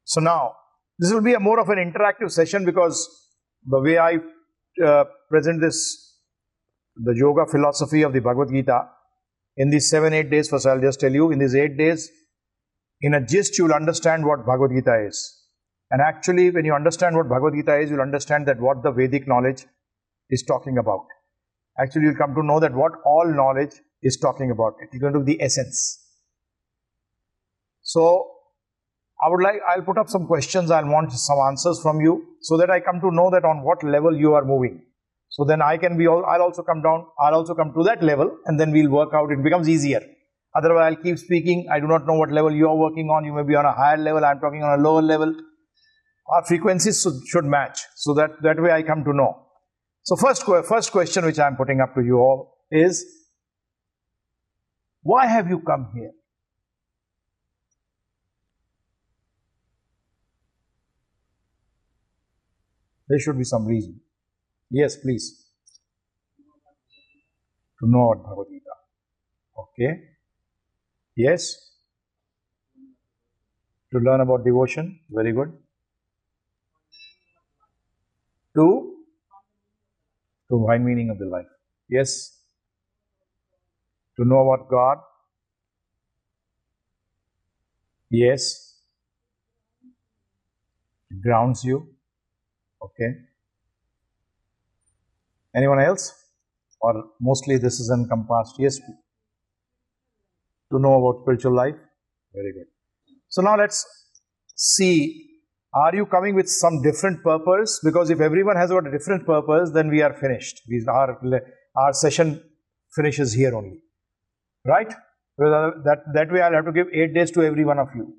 So now, this will be a more of an interactive session because the way I present this, the yoga philosophy of the Bhagavad Gita, in these 7-8 days, first I'll just tell you, in these 8 days, in a gist, you'll understand what Bhagavad Gita is. And actually, when you understand what Bhagavad Gita is, you'll understand that what the Vedic knowledge is talking about. Actually, you'll come to know that what all knowledge is talking about. It's going to be the essence. So, I'll put up some questions, I'll want some answers from you, so that I come to know that on what level you are moving. So then I'll also come down, I'll also come to that level, and then we'll work out, it becomes easier. Otherwise, I'll keep speaking, I do not know what level you are working on, you may be on a higher level, I'm talking on a lower level. Our frequencies should match, so that way I come to know. So first question which I'm putting up to you all is, why have you come here? There should be some reason. Yes, please. To know about Bhagavad Gita. Okay. Yes. To learn about devotion. Very good. To find meaning of the life. Yes. To know about God. Yes. It grounds you. Okay. Anyone else? Or mostly this is encompassed? Yes. To know about spiritual life. Very good. So now let's see, are you coming with some different purpose? Because if everyone has got a different purpose, then we are finished. Our session finishes here only. Right? That way I'll have to give 8 days to every one of you.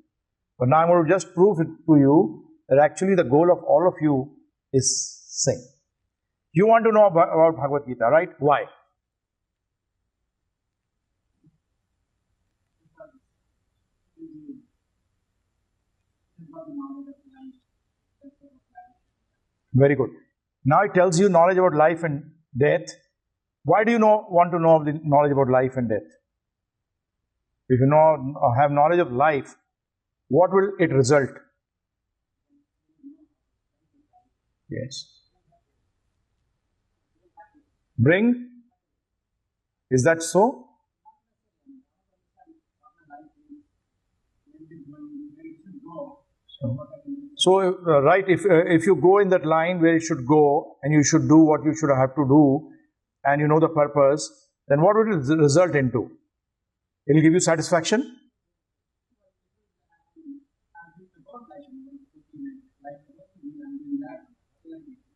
But now I'm going to just prove it to you that actually the goal of all of you is same. You want to know about Bhagavad Gita, right? Why? Very good. Now it tells you knowledge about life and death. Why do you want to know the knowledge about life and death? If you have knowledge of life, what will it result? Yes. Bring? Is that so? So right, if you go in that line where it should go, and you should do what you should have to do, and you know the purpose, then what will it result into? It will give you satisfaction?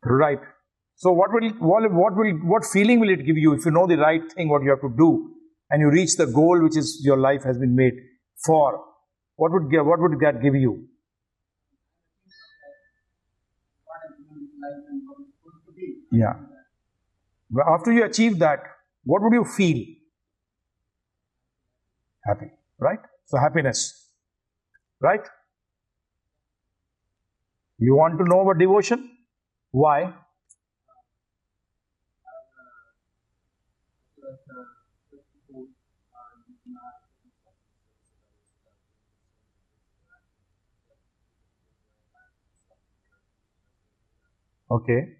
Right. So what feeling will it give you if you know the right thing, what you have to do, and you reach the goal which is your life has been made for? What would that give you? Yeah. But after you achieve that, what would you feel? Happy, right? So happiness, right? You want to know about devotion? Why? Okay.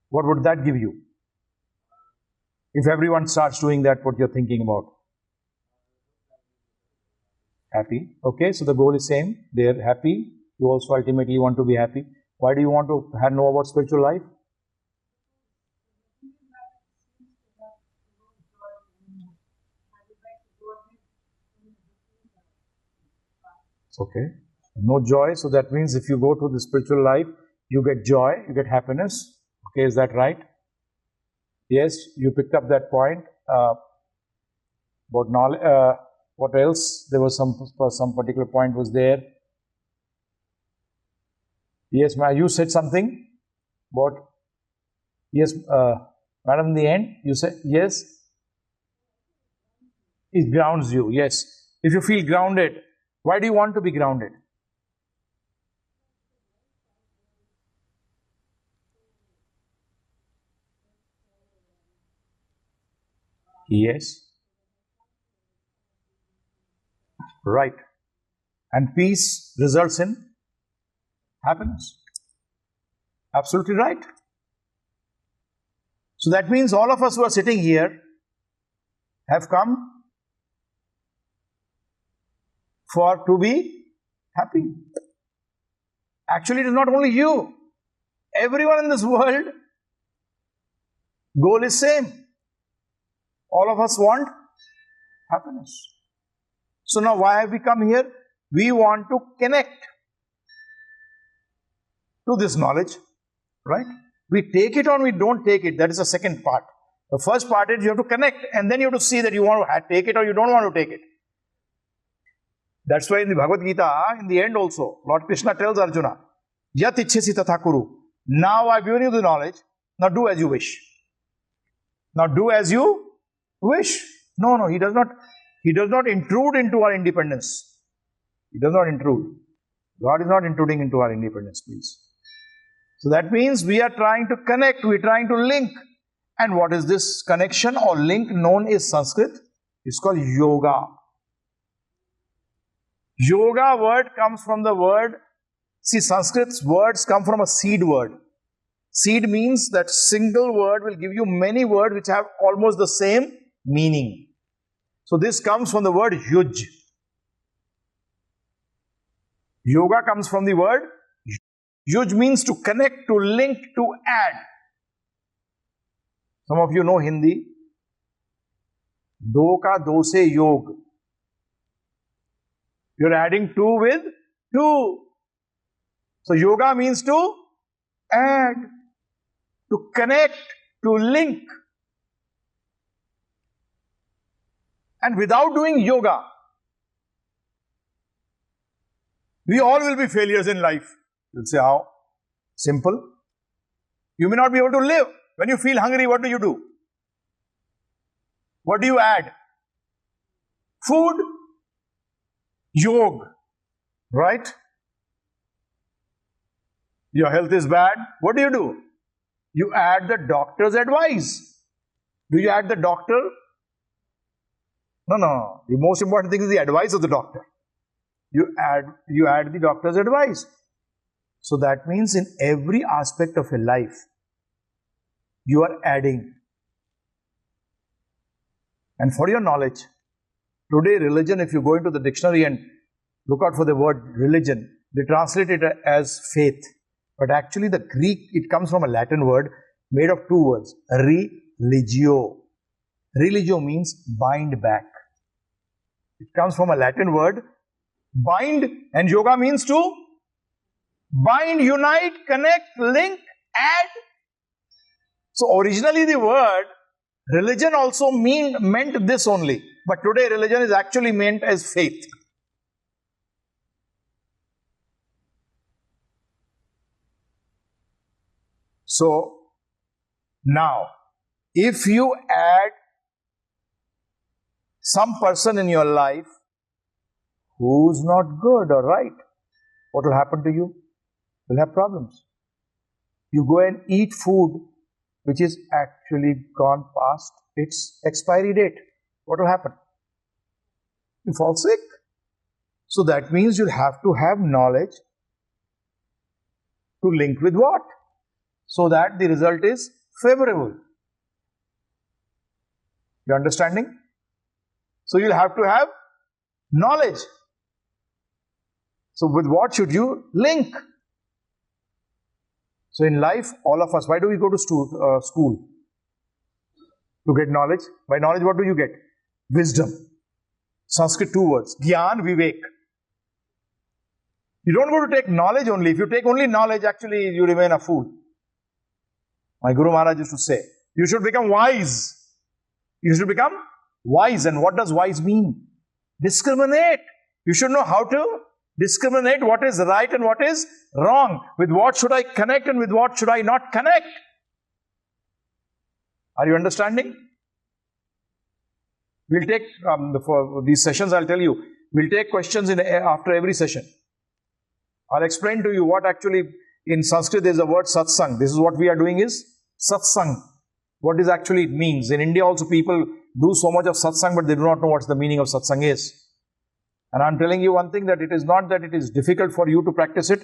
What would that give you? If everyone starts doing that, what you're thinking about? Happy. Okay, so the goal is same. They're happy. You also ultimately want to be happy. Why do you want to know about spiritual life? It's okay. No joy. So that means if you go to the spiritual life, you get joy, you get happiness. Okay, is that right? Yes, you picked up that point. About knowledge. What else? There was some particular point was there. Yes, you said something about, yes, madam, in the end, you said, yes, it grounds you, yes. If you feel grounded, why do you want to be grounded? Yes. Right. And peace results in? Happiness. Absolutely right. So that means all of us who are sitting here have come to be happy. Actually, it is not only you. Everyone in this world, goal is same. All of us want happiness. So now why have we come here? We want to connect to this knowledge, right? We take it or we don't take it. That is the second part. The first part is you have to connect, and then you have to see that you want to take it or you don't want to take it. That's why in the Bhagavad Gita, in the end also, Lord Krishna tells Arjuna, Yat ichchesi tatha kuru. Now I've given you the knowledge, now do as you wish. Now do as you wish. No, he does not intrude into our independence. He does not intrude. God is not intruding into our independence, please. So that means we are trying to connect, we are trying to link. And what is this connection or link known in Sanskrit? It's called yoga. Yoga word comes from the word, see, Sanskrit's words come from a seed word. Seed means that single word will give you many words which have almost the same meaning. So this comes from the word yuj. Yoga comes from the word yuj, means to connect, to link, to add. Some of you know Hindi. Do ka do se yog. You're adding two with two. So yoga means to add, to connect, to link. And without doing yoga, we all will be failures in life. You'll say, how? Simple. You may not be able to live. When you feel hungry, what do? What do you add? Food. Yoga. Right? Your health is bad. What do? You add the doctor's advice. Do you add the doctor? No. The most important thing is the advice of the doctor. You add the doctor's advice. So that means in every aspect of your life, you are adding. And for your knowledge, today religion, if you go into the dictionary and look out for the word religion, they translate it as faith. But actually the Greek, it comes from a Latin word made of two words, religio. Religio means bind back. It comes from a Latin word, bind, and yoga means to bind, unite, connect, link, add. So originally the word religion also meant this only. But today religion is actually meant as faith. So now, if you add some person in your life who's not good or right, what will happen to you? You'll have problems. You go and eat food which is actually gone past its expiry date. What will happen? You fall sick. So that means you'll have to have knowledge to link with what? So that the result is favorable. You understanding? So you'll have to have knowledge. So with what should you link? So in life, all of us, why do we go to school? To get knowledge. By knowledge, what do you get? Wisdom. Sanskrit, two words. Gyan, Vivek. You don't go to take knowledge only. If you take only knowledge, actually you remain a fool. My Guru Maharaj used to say, you should become wise. You should become wise. And what does wise mean? Discriminate. You should know how to discriminate what is right and what is wrong. With what should I connect and with what should I not connect? Are you understanding? We'll take, for these sessions, I'll tell you, we'll take questions after every session. I'll explain to you what actually, in Sanskrit there is a word satsang. This is what we are doing is satsang. What is actually it means. In India also people do so much of satsang, but they do not know what the meaning of satsang is. And I'm telling you one thing, that it is not that it is difficult for you to practice it.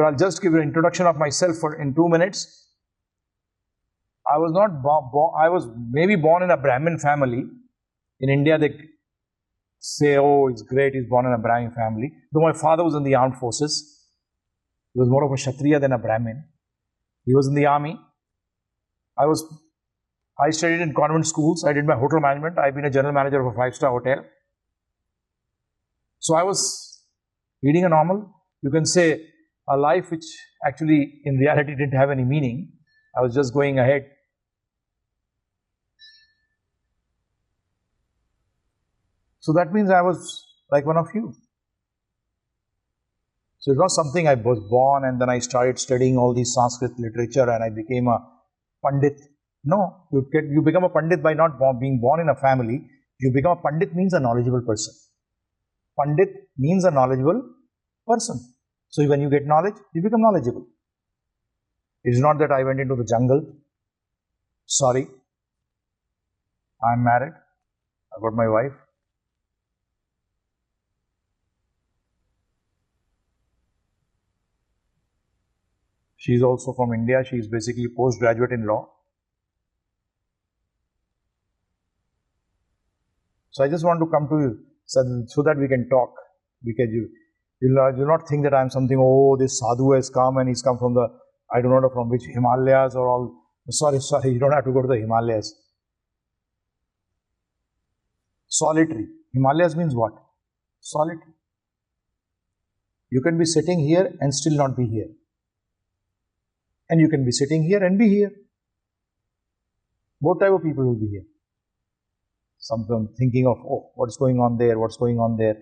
I'll just give you an introduction of myself in 2 minutes. I was not I was maybe born in a Brahmin family. In India, they say, oh, it's great, he's born in a Brahmin family. Though my father was in the armed forces. He was more of a Kshatriya than a Brahmin. He was in the army. I studied in convent schools. I did my hotel management. I've been a general manager of a 5-star hotel. So I was leading a normal, you can say, a life which actually in reality didn't have any meaning. I was just going ahead. So that means I was like one of you. So it's not something I was born and then I started studying all these Sanskrit literature and I became a Pandit. No, you become a Pandit by not being born in a family. You become a Pandit means a knowledgeable person. Pandit means a knowledgeable person. So when you get knowledge, you become knowledgeable. It is not that I went into the jungle. Sorry. I'm married. I've got my wife. She's also from India. She's basically postgraduate in law. So I just want to come to you so that we can talk. Because you'll not think that I'm something, oh, this sadhu has come and he's come from the, I don't know from which Himalayas or all. Sorry, you don't have to go to the Himalayas. Solitary. Himalayas means what? Solitary. You can be sitting here and still not be here. And you can be sitting here and be here. Both type of people will be here. Some thinking of, oh, what's going on there, what's going on there.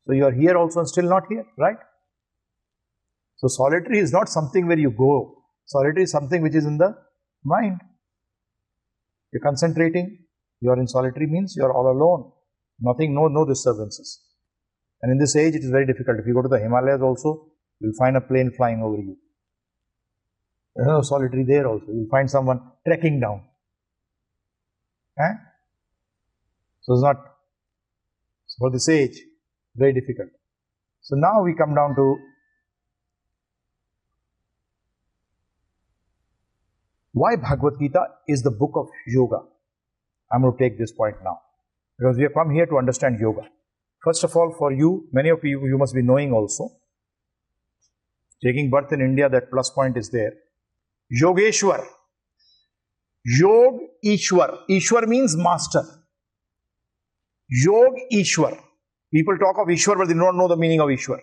So you are here also and still not here, right? So solitary is not something where you go. Solitary is something which is in the mind. You're concentrating, you are in solitary means you are all alone. Nothing, no disturbances. And in this age it is very difficult. If you go to the Himalayas also, you'll find a plane flying over you. There's no solitary there also. You'll find someone trekking down. So it's not, for this age, very difficult. So now we come down to why Bhagavad Gita is the book of yoga. I'm going to take this point now. Because we have come here to understand yoga. First of all, for you, many of you must be knowing also. Taking birth in India, that plus point is there. Yogeshwar. Yog Ishwar. Ishwar means master. Yog Ishwar. People talk of Ishwar, but they don't know the meaning of Ishwar.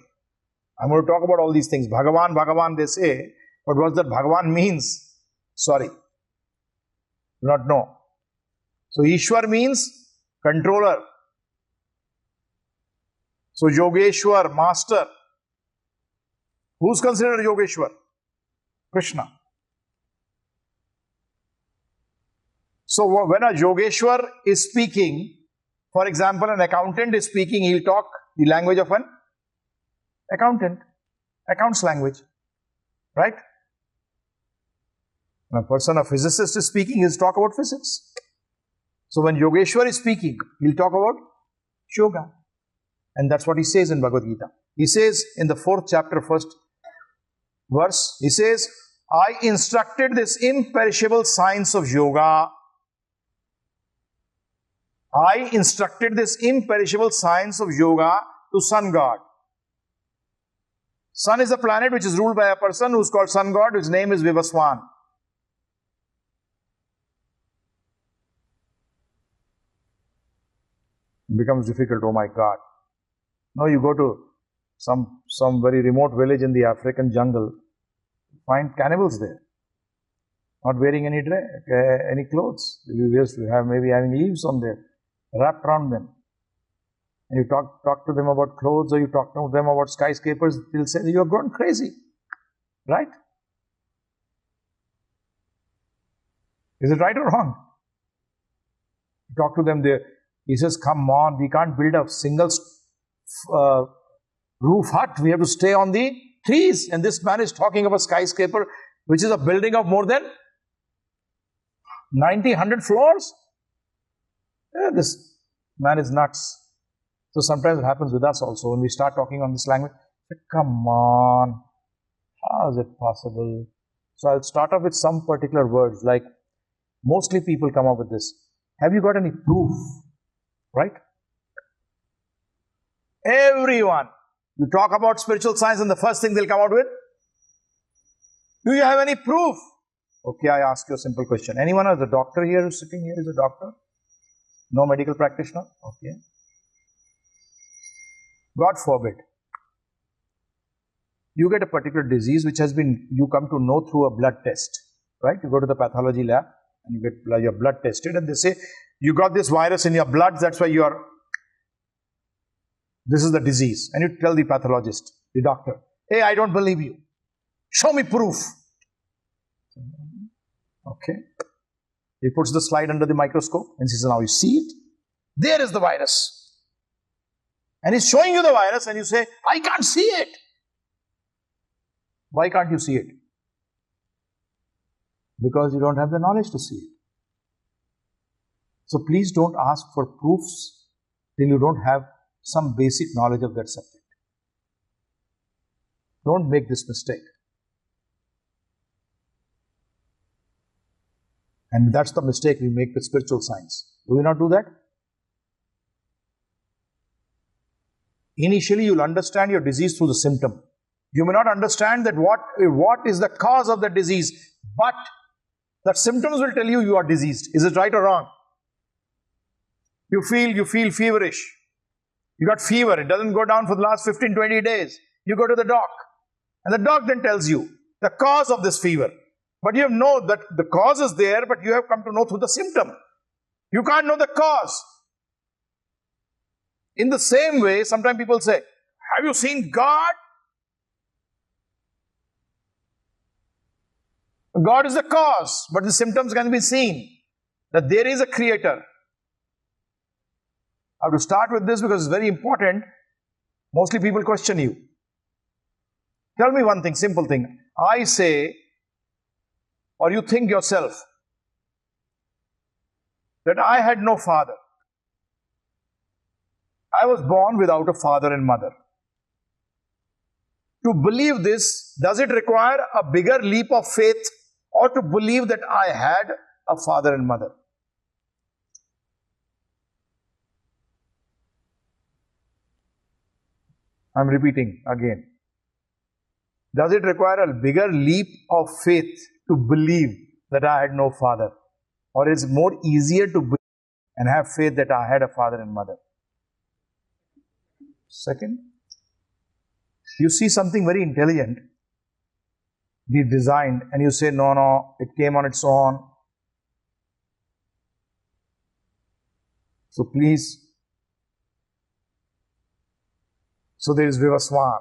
I'm going to talk about all these things. Bhagavan, they say. But what that Bhagavan means? Sorry. Do not know. So Ishwar means controller. So Yogeshwar, master. Who's considered Yogeshwar? Krishna. So when a Yogeshwar is speaking, for example, an accountant is speaking, he'll talk the language of an accountant, accounts language, right? When a physicist is speaking, he'll talk about physics. So when Yogeshwar is speaking, he'll talk about yoga. And that's what he says in Bhagavad Gita. He says in the 4th chapter, 1st verse, he says, I instructed this imperishable science of yoga. I instructed this imperishable science of yoga to sun god. Sun is a planet which is ruled by a person who is called sun god, whose name is Vivaswan. It becomes difficult, oh my God. Now you go to some very remote village in the African jungle, find cannibals there, not wearing any clothes. Maybe having leaves on there, wrapped around them. And you talk to them about clothes or you talk to them about skyscrapers, they'll say, you have gone crazy, right? Is it right or wrong? You talk to them there. He says, come on, we can't build a single roof hut. We have to stay on the trees. And this man is talking of a skyscraper, which is a building of more than 90, 100 floors. Yeah, this man is nuts. So sometimes it happens with us also. When we start talking on this language, come on, How is it possible? So I'll start off with some particular words, like mostly people come up with this. Have you got any proof? Right? Everyone. You talk about spiritual science and the first thing they'll come out with, do you have any proof? Okay, I ask you a simple question. Anyone as a doctor here who's sitting here is a doctor? No medical practitioner? Okay. God forbid. You get a particular disease which has been, you come to know through a blood test, right? You go to the pathology lab and you get your blood tested and they say, you got this virus in your blood, that's why this is the disease. And you tell the pathologist, the doctor, hey, I don't believe you. Show me proof. Okay. He puts the slide under the microscope and says, now you see it? There is the virus. And he's showing you the virus and you say, I can't see it. Why can't you see it? Because you don't have the knowledge to see it. So please don't ask for proofs till you don't have some basic knowledge of that subject. Don't make this mistake. And that's the mistake we make with spiritual science. Do we not do that? Initially, you'll understand your disease through the symptom. You may not understand that what is the cause of the disease, but the symptoms will tell you you are diseased. Is it right or wrong? You feel feverish. You got fever. It doesn't go down for the last 15, 20 days. You go to the doc. And the doc then tells you the cause of this fever. But you know that the cause is there, but you have come to know through the symptom. You can't know the cause. In the same way, sometimes people say, have you seen God? God is the cause, but the symptoms can be seen. That there is a creator. I have to start with this because it's very important. Mostly people question you. Tell me one thing, simple thing. I say, or you think yourself, that I had no father. I was born without a father and mother. To believe this, does it require a bigger leap of faith or to believe that I had a father and mother? I'm repeating again. Does it require a bigger leap of faith to believe that I had no father? Or is it more easier to believe and have faith that I had a father and mother? Second, you see something very intelligent be designed and you say, no, it came on its own. So please. So there is Vivaswan.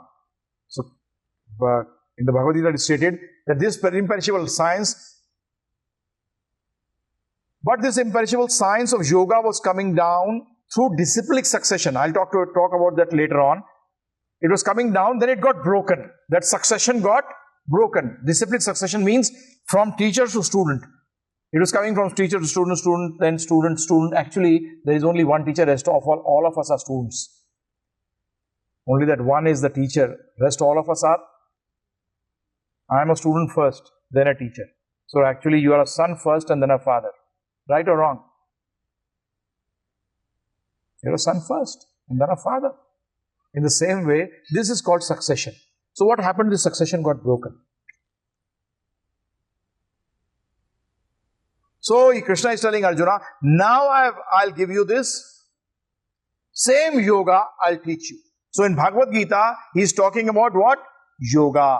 So, but in the Bhagavad Gita it is stated that this imperishable science, but this imperishable science of yoga was coming down through disciplic succession. I'll talk about that later on. It was coming down, then it got broken. That succession got broken. Disciplic succession means from teacher to student. It was coming from teacher to student, then student. Actually, there is only one teacher, rest of all of us are students. Only that one is the teacher, rest all of us are. I am a student first, then a teacher. So actually you are a son first and then a father. Right or wrong? You are a son first and then a father. In the same way, this is called succession. So what happened? The succession got broken. So Krishna is telling Arjuna, now I'll give you this same yoga, I'll teach you. So in Bhagavad Gita, he is talking about what? Yoga.